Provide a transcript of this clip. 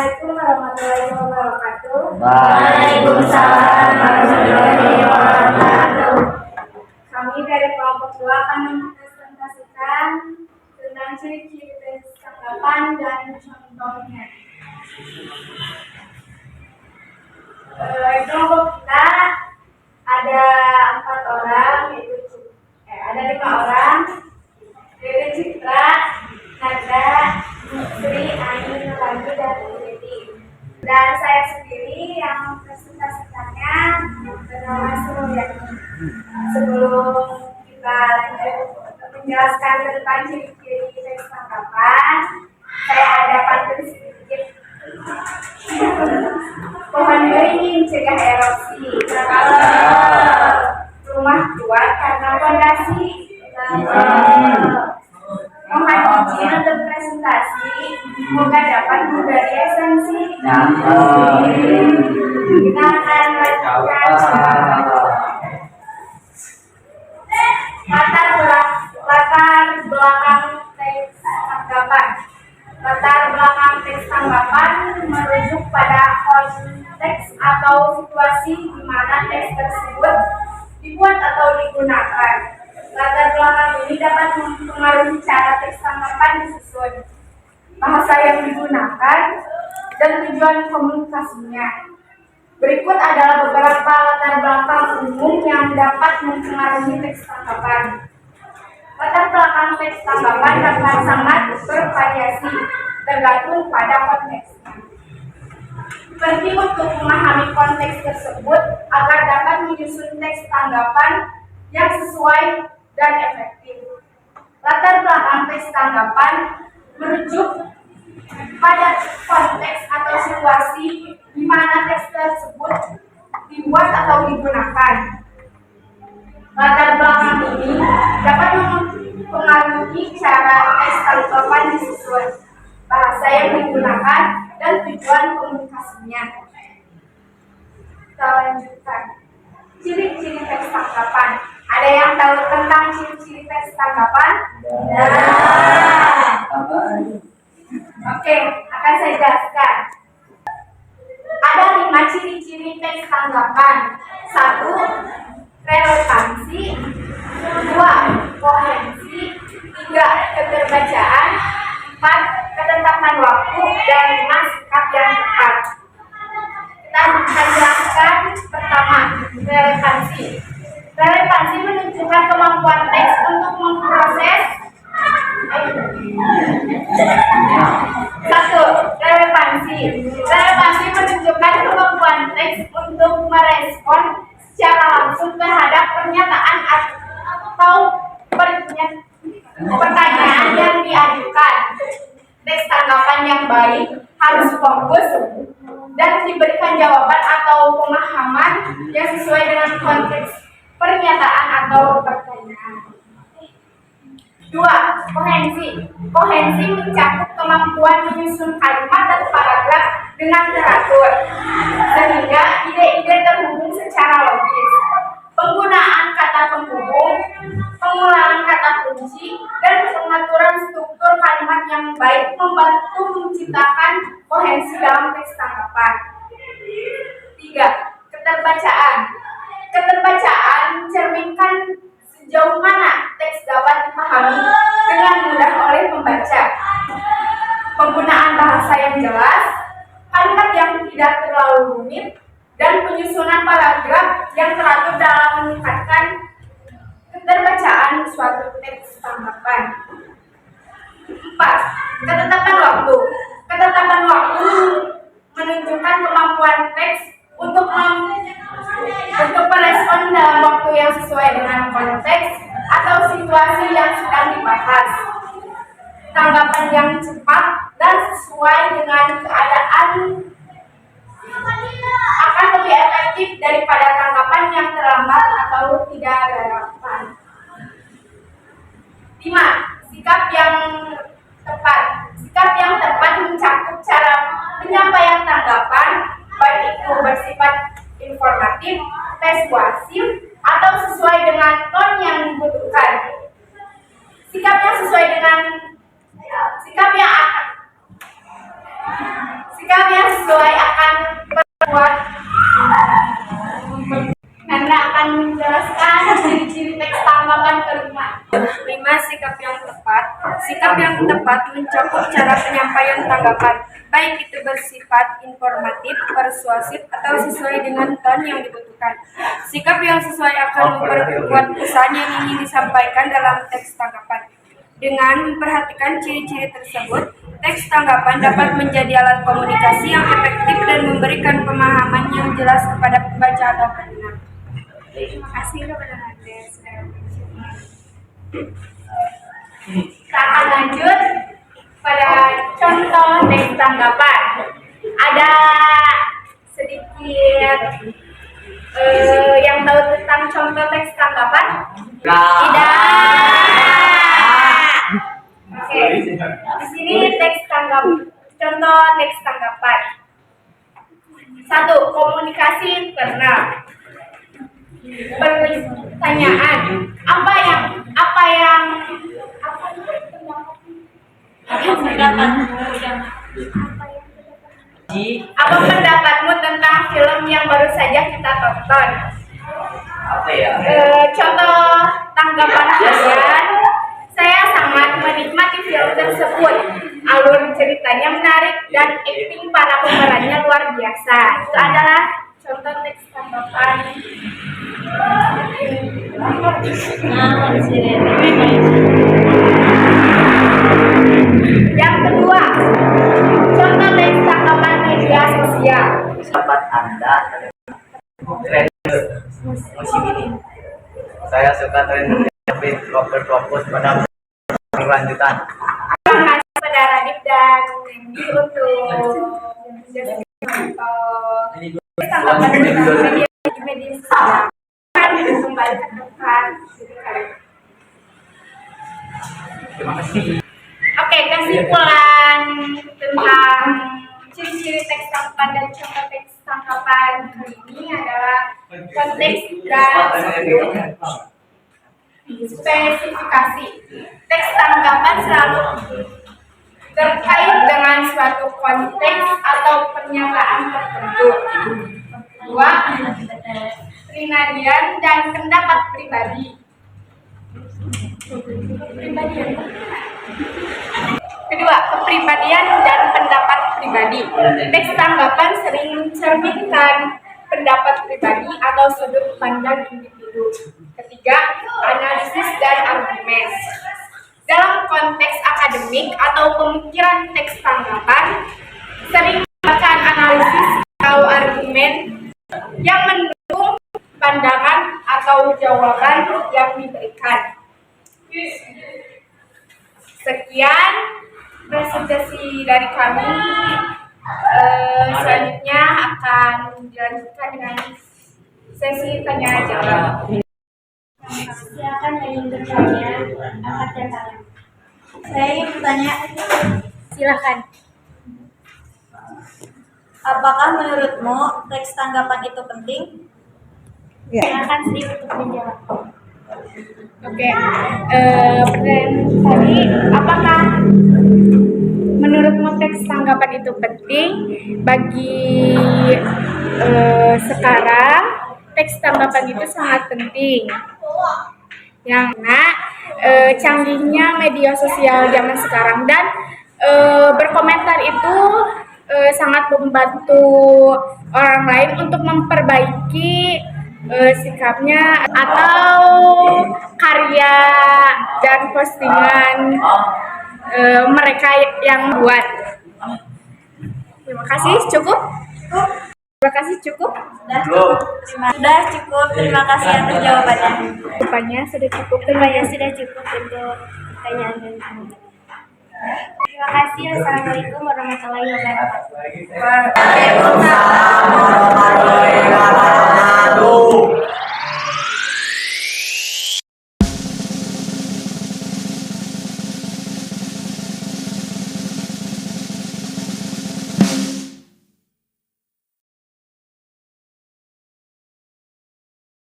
Assalamualaikum warahmatullahi wabarakatuh. Waalaikumsalam warahmatullahi wabarakatuh. Kami dari kelompok 2 akan mempresentasikan tentang ciri-ciri percakapan dan contohnya. Kelompok kita ada 4 orang, ada 5 orang, yaitu Citra, Nada, Sri, Aini, Lagi, dan Lili. Dan saya sendiri yang mempresentasikannya bernama Suryani. Sebelum kita lanjut menjelaskan tentang ciri-ciri percakapan, saya ada pantun sedikit. Pohon beringin mencegah erosi. Rumah kuat karena fondasi. Mohon izin untuk presentasi, semoga dapat memberi esensi. Kita akan lanjutkan latar belakang teks tanggapan. Latar belakang teks tanggapan merujuk pada konteks atau situasi di mana teks tersebut dibuat atau digunakan. Latar belakang ini dapat mempengaruhi cara teks tanggapan disusun, bahasa yang digunakan, dan tujuan komunikasinya. Berikut adalah beberapa latar belakang umum yang dapat mempengaruhi teks tanggapan. Latar belakang teks tanggapan dapat sangat bervariasi, tergantung pada konteksnya. Penting untuk memahami konteks tersebut agar dapat menyusun teks tanggapan yang sesuai dan efektif. Latar belakang teks tanggapan merujuk pada konteks atau situasi di mana teks tersebut dibuat atau digunakan. Latar belakang ini dapat mempengaruhi cara teks tanggapan disusun, bahasa yang digunakan, dan tujuan komunikasinya. Kita lanjutkan. Ciri-ciri teks tanggapan. Ada yang tahu tentang ciri-ciri teks tanggapan? Oke, akan saya jelaskan. Ada 5 ciri-ciri teks tanggapan. 1. Relevansi. 2. Koherensi. 3. Keterbacaan. 4. Ketetapan waktu. Dan 5. Sikap yang tepat. Kita akan jelaskan. Pertama, relevansi. Relevansi menunjukkan kemampuan teks untuk memproses. 1. Relevansi. Relevansi menunjukkan kemampuan teks untuk merespon secara langsung terhadap pernyataan atau pertanyaan yang diajukan. Teks tanggapan yang baik harus fokus dan diberikan jawaban atau pemahaman yang sesuai dengan konteks pernyataan atau pertanyaan. 2. Koherensi. Koherensi mencakup kemampuan menyusun kalimat dan paragraf dengan teratur, sehingga ide-ide terhubung secara logis. Penggunaan kata penghubung, pengulangan kata kunci, dan pengaturan struktur kalimat yang baik membantu menciptakan koherensi dalam teks tanggapan. 3. Keterbacaan. Keterbacaan mencerminkan sejauh mana teks dapat dipahami dengan mudah oleh pembaca. Penggunaan bahasa yang jelas, kalimat yang tidak terlalu rumit, dan penyusunan paragraf yang teratur dalam meningkatkan keterbacaan suatu teks tanggapan. 4. Ketetapan waktu. Ketetapan waktu menunjukkan kemampuan teks untuk merespon dalam waktu yang sesuai dengan konteks atau situasi yang sedang dibahas. Tanggapan yang cepat dan sesuai dengan keadaan akan lebih efektif daripada tanggapan yang terlambat atau tidak relevan. 5. Sikap yang tepat. Sikap yang tepat mencakup cara penyampaian tanggapan, baik itu bersifat informatif, persuasif, atau sesuai dengan ton yang dibutuhkan. Sikap yang sesuai dengan sikap yang yang tepat mencakup cara penyampaian tanggapan, baik itu bersifat informatif, persuasif, atau sesuai dengan ton yang dibutuhkan. Sikap yang sesuai akan memperkuat pesan yang ingin disampaikan dalam teks tanggapan. Dengan memperhatikan ciri-ciri tersebut, teks tanggapan dapat menjadi alat komunikasi yang efektif dan memberikan pemahaman yang jelas kepada pembaca atau pendengar. Terima kasih kepada Anda sudah menonton. Kita akan lanjut pada contoh teks tanggapan. Ada sedikit yang tahu tentang contoh teks tanggapan? Tidak. Oke. Di sini contoh teks tanggapan. 1. Komunikasi internal. Pertanyaan, apa pendapatmu tentang film yang baru saja kita tonton? Contoh tanggapan kalian, saya sangat menikmati film tersebut. Alur ceritanya menarik dan akting para pemerannya luar biasa. Itu adalah contoh teks tanggapan. Yang kedua, contoh teks tanggapan media sosial. Sahabat Anda tren musim ini. Saya suka tren tapi fokus pada berlanjutan. Terima kasih kepada Radit dan Wendy untuk tanggapan tentang media sosial. Kembali ke depan. Terima kasih. Oke, kesimpulan tentang ciri-ciri teks tanggapan dan contoh teks tanggapan kali ini adalah konteks dan spesifikasi. Teks tanggapan selalu terkait dengan suatu konteks atau pernyataan tertentu. 2. Perinadian dan pendapat pribadi. Kedua, kepribadian dan pendapat pribadi. Teks tanggapan sering mencerminkan pendapat pribadi atau sudut pandang individu. Ketiga, analisis dan argumen. Dalam konteks akademik atau pemikiran teks tanggapan, sering menggunakan analisis atau argumen yang mendukung pandangan atau jawaban yang diberikan. Sekian presentasi dari kami. Selanjutnya akan dilanjutkan dengan sesi tanya jawab. Silakan yang ingin bertanya, angkat tangan. Saya ingin bertanya. Silakan. Apakah menurutmu teks tanggapan itu penting? Silakan Sri untuk menjawab. Oke, pertanyaan tadi, apakah menurutmu teks tanggapan itu penting? Bagi sekarang, teks tanggapan itu sangat penting. Yang canggihnya media sosial zaman sekarang dan berkomentar itu sangat membantu orang lain untuk memperbaiki sikapnya atau karya dan postingan mereka yang buat. Terima kasih, cukup. Terima kasih, cukup. Sudah cukup. Terima kasih atas jawabannya. Jawabannya sudah cukup. Sudah cukup untuk pertanyaan dan jawaban. Terima kasih. Assalamualaikum warahmatullahi wabarakatuh. Waalaikumsalam warahmatullahi wabarakatuh.